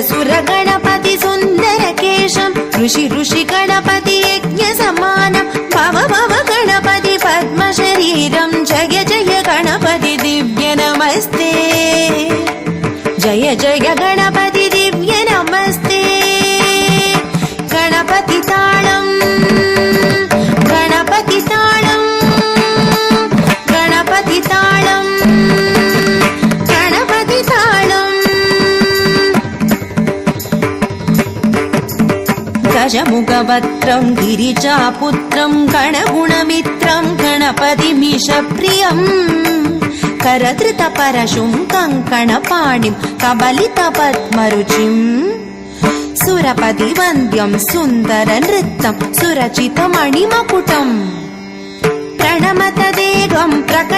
सुर गणपति सुन्दरकेशं ऋषि गणपति यज्ञसमानं भव भव गणपति पद्मशरीरं जय जय गणपति दिव्य नमस्ते जय जय गणपति दिव्य नमस्ते गणपति ताळं गणपति ताळं गणपति ताळं गणपति ताळं गजमुखवक्त्रं गिरिजापुत्रं गणगुणमित्रं गणपतिमीशप्रियं करधृतपरशुं कङ्कणपाणिं कबलितपद्मरुचिम् सुरपतिवन्द्यं सुन्दरनृत्यं सुरचितमणिमकुटम् प्रणमत देवं प्रकट